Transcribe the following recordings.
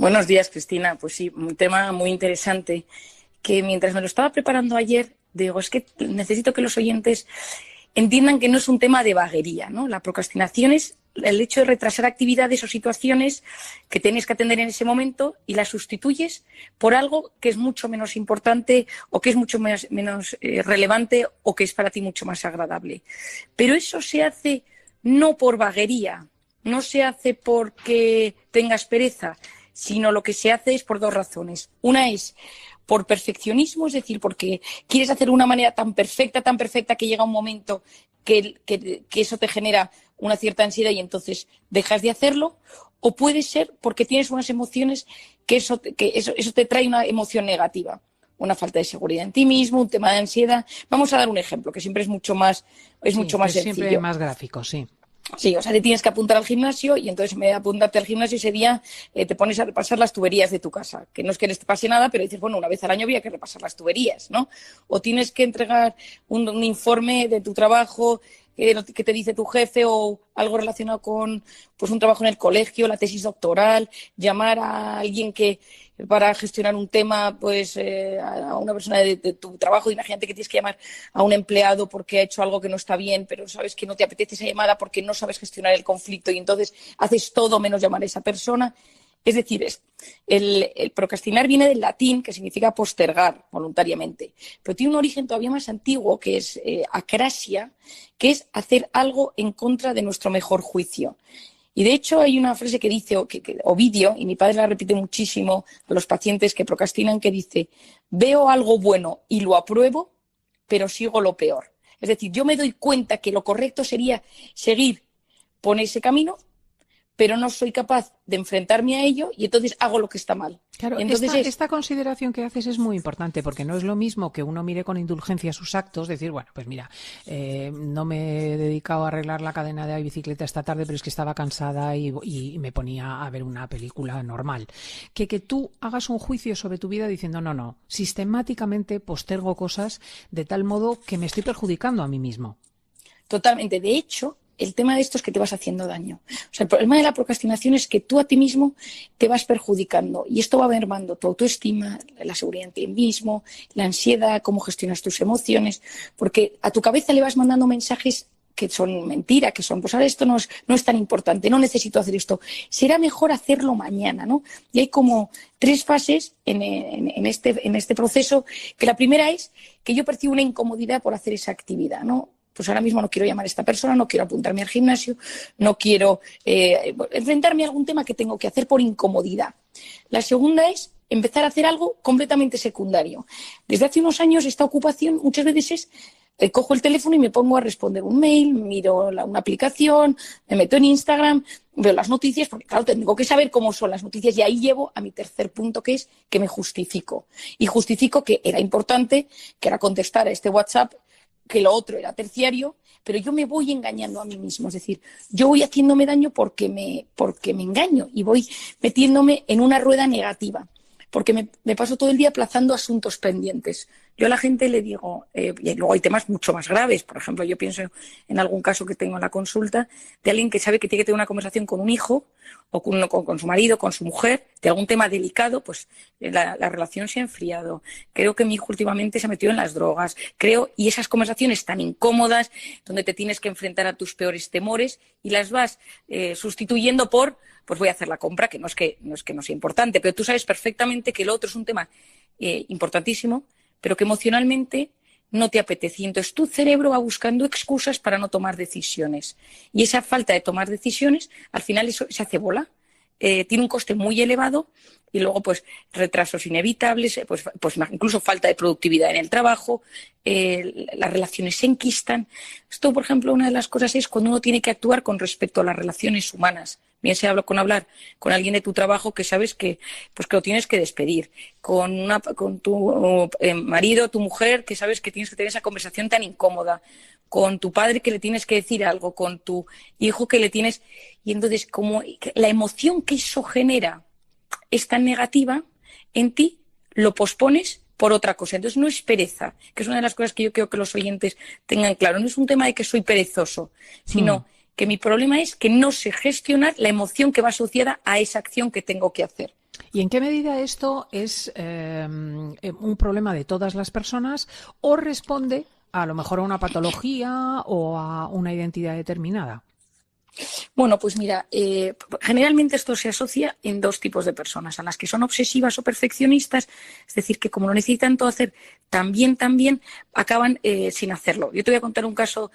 Buenos días, Cristina. Pues sí, un tema muy interesante que mientras me lo estaba preparando ayer, digo, es que necesito que los oyentes entiendan que no es un tema de vaguería, ¿no? La procrastinación es el hecho de retrasar actividades o situaciones que tienes que atender en ese momento y las sustituyes por algo que es mucho menos importante o que es mucho menos relevante o que es para ti mucho más agradable. Pero eso se hace no por vaguería, no se hace porque tengas pereza, sino lo que se hace es por dos razones. Una es por perfeccionismo, es decir, porque quieres hacer de una manera tan perfecta, que llega un momento que eso te genera una cierta ansiedad y entonces dejas de hacerlo, o puede ser porque tienes unas emociones que eso te trae una emoción negativa, una falta de seguridad en ti mismo, un tema de ansiedad. Vamos a dar un ejemplo que siempre es mucho más Sí, que es sencillo. siempre más gráfico, sí. Sí, o sea, te tienes que apuntar al gimnasio y entonces en vez de apuntarte al gimnasio ese día te pones a repasar las tuberías de tu casa. Que no es que te pase nada, pero dices, bueno, una vez al año había que repasar las tuberías, ¿no? O tienes que entregar un informe de tu trabajo que te dice tu jefe o algo relacionado con pues un trabajo en el colegio, la tesis doctoral, llamar a alguien para gestionar un tema, pues a una persona de tu trabajo. Imagínate que tienes que llamar a un empleado porque ha hecho algo que no está bien, pero sabes que no te apetece esa llamada porque no sabes gestionar el conflicto y entonces haces todo menos llamar a esa persona. Es decir, el procrastinar viene del latín, que significa postergar voluntariamente, pero tiene un origen todavía más antiguo, que es acrasia, que es hacer algo en contra de nuestro mejor juicio. Y de hecho hay una frase que dice Ovidio, y mi padre la repite muchísimo a los pacientes que procrastinan, que dice: veo algo bueno y lo apruebo, pero sigo lo peor. Es decir, yo me doy cuenta que lo correcto sería seguir por ese camino, pero no soy capaz de enfrentarme a ello y entonces hago lo que está mal. Claro, Y entonces esta consideración que haces es muy importante porque no es lo mismo que uno mire con indulgencia sus actos, decir, bueno, pues mira, no me he dedicado a arreglar la cadena de bicicleta esta tarde, pero es que estaba cansada y me ponía a ver una película normal. Que tú hagas un juicio sobre tu vida diciendo, no, sistemáticamente postergo cosas de tal modo que me estoy perjudicando a mí mismo. Totalmente. De hecho, el tema de esto es que te vas haciendo daño. O sea, el problema de la procrastinación es que tú a ti mismo te vas perjudicando y esto va mermando tu autoestima, la seguridad en ti mismo, la ansiedad, cómo gestionas tus emociones, porque a tu cabeza le vas mandando mensajes que son mentira, que son, pues ahora esto no es tan importante, no necesito hacer esto, será mejor hacerlo mañana, ¿no? Y hay como tres fases en este proceso, que la primera es que yo percibo una incomodidad por hacer esa actividad, ¿no? Pues ahora mismo no quiero llamar a esta persona, no quiero apuntarme al gimnasio, no quiero enfrentarme a algún tema que tengo que hacer por incomodidad. La segunda es empezar a hacer algo completamente secundario. Desde hace unos años esta ocupación muchas veces es cojo el teléfono y me pongo a responder un mail, miro una aplicación, me meto en Instagram, veo las noticias, porque claro, tengo que saber cómo son las noticias y ahí llevo a mi tercer punto, que es que me justifico. Y justifico que era importante, que era contestar a este WhatsApp, que lo otro era terciario, pero yo me voy engañando a mí mismo. Es decir, yo voy haciéndome daño porque me engaño y voy metiéndome en una rueda negativa, porque me paso todo el día aplazando asuntos pendientes. Yo a la gente le digo, y luego hay temas mucho más graves. Por ejemplo, yo pienso en algún caso que tengo en la consulta de alguien que sabe que tiene que tener una conversación con un hijo o con su marido, con su mujer, de algún tema delicado, pues la relación se ha enfriado. Creo que mi hijo últimamente se ha metido en las drogas. Y esas conversaciones tan incómodas, donde te tienes que enfrentar a tus peores temores y las vas sustituyendo por, pues voy a hacer la compra, que no es que no sea importante, pero tú sabes perfectamente que lo otro es un tema importantísimo, pero que emocionalmente no te apetece. Y entonces tu cerebro va buscando excusas para no tomar decisiones. Y esa falta de tomar decisiones, al final eso se hace bola. Tiene un coste muy elevado y luego pues retrasos inevitables, pues incluso falta de productividad en el trabajo, las relaciones se enquistan. Esto, por ejemplo, una de las cosas es cuando uno tiene que actuar con respecto a las relaciones humanas. Bien sea hablar con alguien de tu trabajo que sabes que lo tienes que despedir, con tu marido, tu mujer, que sabes que tienes que tener esa conversación tan incómoda, con tu padre que le tienes que decir algo, con tu hijo que le tienes... Y entonces, como la emoción que eso genera es tan negativa en ti, lo pospones por otra cosa. Entonces no es pereza, que es una de las cosas que yo quiero que los oyentes tengan claro. No es un tema de que soy perezoso, sino que mi problema es que no sé gestionar la emoción que va asociada a esa acción que tengo que hacer. ¿Y en qué medida esto es un problema de todas las personas o responde a lo mejor a una patología o a una identidad determinada? Bueno, pues mira, generalmente esto se asocia en dos tipos de personas, a las que son obsesivas o perfeccionistas, es decir, que como lo necesitan todo hacer también, acaban sin hacerlo. Yo te voy a contar un caso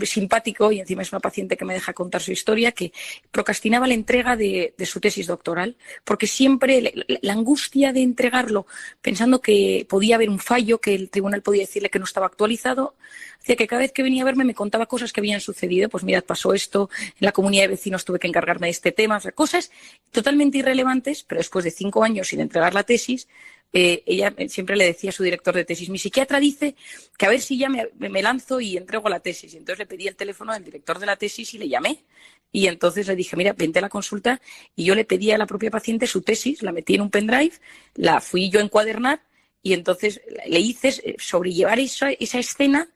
simpático, y encima es una paciente que me deja contar su historia, que procrastinaba la entrega de su tesis doctoral, porque siempre la angustia de entregarlo, pensando que podía haber un fallo, que el tribunal podía decirle que no estaba actualizado, hacía que cada vez que venía a verme me contaba cosas que habían sucedido. Pues mirad, pasó esto, en la comunidad de vecinos tuve que encargarme de este tema, o sea, cosas totalmente irrelevantes, pero después de 5 años sin entregar la tesis, ella siempre le decía a su director de tesis, mi psiquiatra dice que a ver si ya me lanzo y entrego la tesis. Y entonces le pedí el teléfono al director de la tesis y le llamé. Y entonces le dije, mira, vente a la consulta. Y yo le pedí a la propia paciente su tesis, la metí en un pendrive, la fui yo a encuadernar y entonces le hice sobrellevar esa escena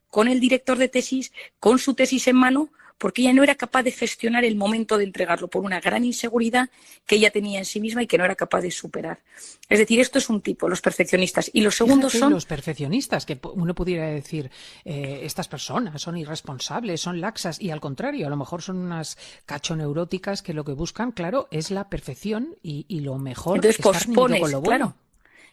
con el director de tesis, con su tesis en mano, porque ella no era capaz de gestionar el momento de entregarlo por una gran inseguridad que ella tenía en sí misma y que no era capaz de superar. Es decir, esto es un tipo, los perfeccionistas. Y los segundos Fíjate, son los perfeccionistas, que uno pudiera decir, estas personas son irresponsables, son laxas, y al contrario, a lo mejor son unas cachoneuróticas que lo que buscan, claro, es la perfección y lo mejor entonces está reñido con pospones, lo claro. bueno.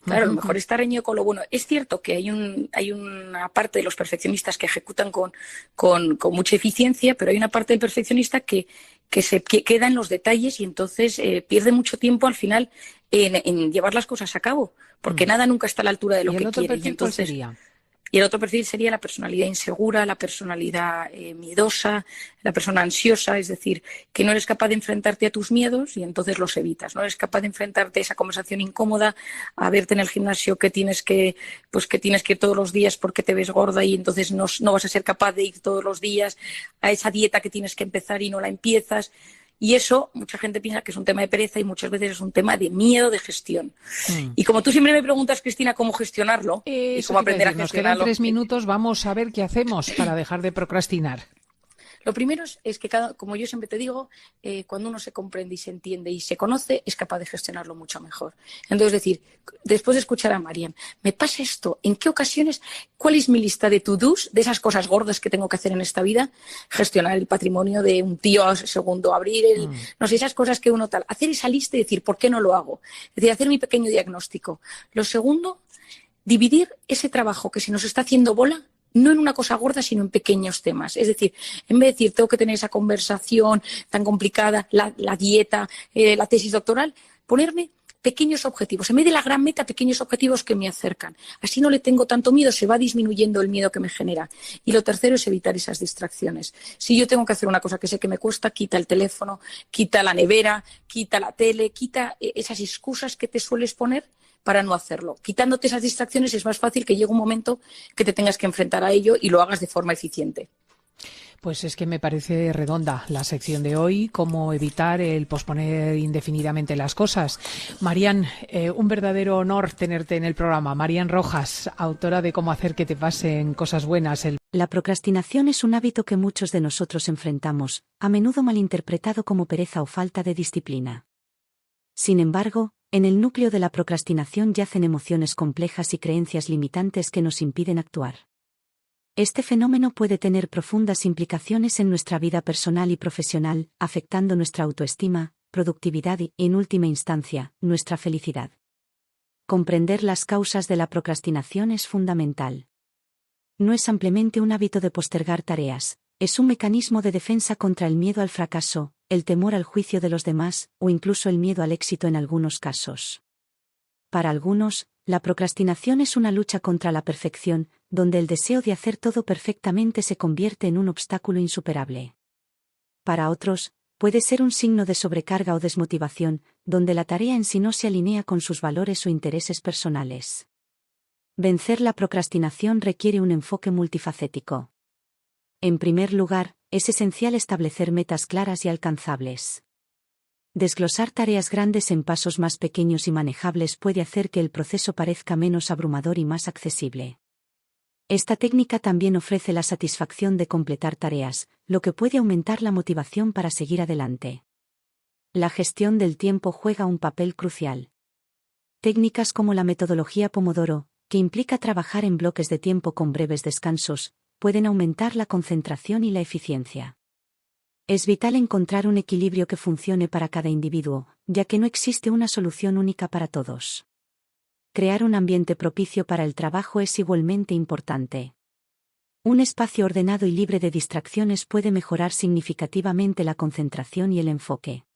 Claro, a lo mejor está reñido con lo bueno. Es cierto que hay una parte de los perfeccionistas que ejecutan con mucha eficiencia, pero hay una parte del perfeccionista que queda en los detalles y entonces pierde mucho tiempo al final en llevar las cosas a cabo, porque nada nunca está a la altura de lo ¿Y el que otro quiere. Y perfil cuál entonces sería? y el otro perfil sería la personalidad insegura, la personalidad miedosa, la persona ansiosa, es decir, que no eres capaz de enfrentarte a tus miedos y entonces los evitas. No eres capaz de enfrentarte a esa conversación incómoda, a verte en el gimnasio que tienes que ir todos los días porque te ves gorda y entonces no vas a ser capaz de ir todos los días, a esa dieta que tienes que empezar y no la empiezas. Y eso, mucha gente piensa que es un tema de pereza y muchas veces es un tema de miedo de gestión. Mm. Y como tú siempre me preguntas, Cristina, cómo gestionarlo y Eso cómo te iba a aprender a decir, nos quedan gestionarlo, 3 minutos, vamos a ver qué hacemos para dejar de procrastinar. lo primero es que, como yo siempre te digo, cuando uno se comprende y se entiende y se conoce, es capaz de gestionarlo mucho mejor. Entonces, decir, después de escuchar a Marian, me pasa esto, ¿en qué ocasiones? ¿Cuál es mi lista de to-dos, de esas cosas gordas que tengo que hacer en esta vida? Gestionar el patrimonio de un tío segundo, Mm. no sé, esas cosas que uno tal. Hacer esa lista y decir, ¿por qué no lo hago? Es decir, hacer mi pequeño diagnóstico. Lo segundo, dividir ese trabajo que se nos está haciendo bola no en una cosa gorda, sino en pequeños temas. Es decir, en vez de decir, tengo que tener esa conversación tan complicada, la dieta, la tesis doctoral, ponerme pequeños objetivos. En vez de la gran meta, pequeños objetivos que me acercan. Así no le tengo tanto miedo, se va disminuyendo el miedo que me genera. Y lo tercero es evitar esas distracciones. Si yo tengo que hacer una cosa que sé que me cuesta, quita el teléfono, quita la nevera, quita la tele, quita esas excusas que te sueles poner para no hacerlo. Quitándote esas distracciones es más fácil que llegue un momento que te tengas que enfrentar a ello y lo hagas de forma eficiente. Pues es que me parece redonda la sección de hoy, cómo evitar el posponer indefinidamente las cosas. Marian, un verdadero honor tenerte en el programa. Marian Rojas, autora de Cómo hacer que te pasen cosas buenas. La procrastinación es un hábito que muchos de nosotros enfrentamos, a menudo malinterpretado como pereza o falta de disciplina. Sin embargo, en el núcleo de la procrastinación yacen emociones complejas y creencias limitantes que nos impiden actuar. Este fenómeno puede tener profundas implicaciones en nuestra vida personal y profesional, afectando nuestra autoestima, productividad y, en última instancia, nuestra felicidad. Comprender las causas de la procrastinación es fundamental. No es simplemente un hábito de postergar tareas, es un mecanismo de defensa contra el miedo al fracaso, el temor al juicio de los demás, o incluso el miedo al éxito en algunos casos. Para algunos, la procrastinación es una lucha contra la perfección, donde el deseo de hacer todo perfectamente se convierte en un obstáculo insuperable. Para otros, puede ser un signo de sobrecarga o desmotivación, donde la tarea en sí no se alinea con sus valores o intereses personales. Vencer la procrastinación requiere un enfoque multifacético. En primer lugar, es esencial establecer metas claras y alcanzables. Desglosar tareas grandes en pasos más pequeños y manejables puede hacer que el proceso parezca menos abrumador y más accesible. Esta técnica también ofrece la satisfacción de completar tareas, lo que puede aumentar la motivación para seguir adelante. La gestión del tiempo juega un papel crucial. Técnicas como la metodología Pomodoro, que implica trabajar en bloques de tiempo con breves descansos, pueden aumentar la concentración y la eficiencia. Es vital encontrar un equilibrio que funcione para cada individuo, ya que no existe una solución única para todos. Crear un ambiente propicio para el trabajo es igualmente importante. Un espacio ordenado y libre de distracciones puede mejorar significativamente la concentración y el enfoque.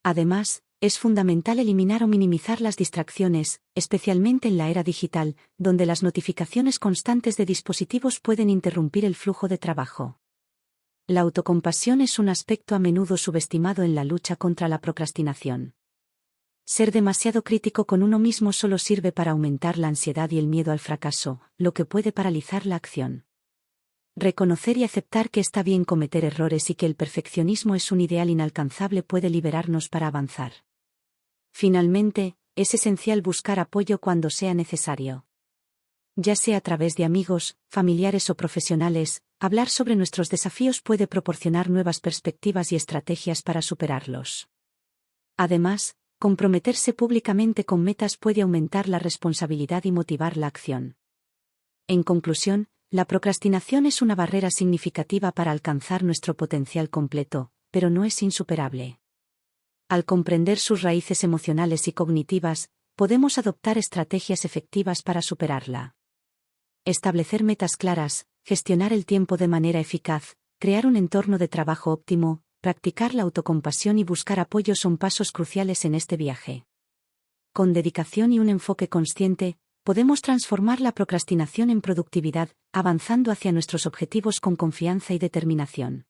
Además, es fundamental eliminar o minimizar las distracciones, especialmente en la era digital, donde las notificaciones constantes de dispositivos pueden interrumpir el flujo de trabajo. La autocompasión es un aspecto a menudo subestimado en la lucha contra la procrastinación. Ser demasiado crítico con uno mismo solo sirve para aumentar la ansiedad y el miedo al fracaso, lo que puede paralizar la acción. Reconocer y aceptar que está bien cometer errores y que el perfeccionismo es un ideal inalcanzable puede liberarnos para avanzar. Finalmente, es esencial buscar apoyo cuando sea necesario. Ya sea a través de amigos, familiares o profesionales, hablar sobre nuestros desafíos puede proporcionar nuevas perspectivas y estrategias para superarlos. Además, comprometerse públicamente con metas puede aumentar la responsabilidad y motivar la acción. En conclusión, la procrastinación es una barrera significativa para alcanzar nuestro potencial completo, pero no es insuperable. Al comprender sus raíces emocionales y cognitivas, podemos adoptar estrategias efectivas para superarla. Establecer metas claras, gestionar el tiempo de manera eficaz, crear un entorno de trabajo óptimo, practicar la autocompasión y buscar apoyo son pasos cruciales en este viaje. Con dedicación y un enfoque consciente, podemos transformar la procrastinación en productividad, avanzando hacia nuestros objetivos con confianza y determinación.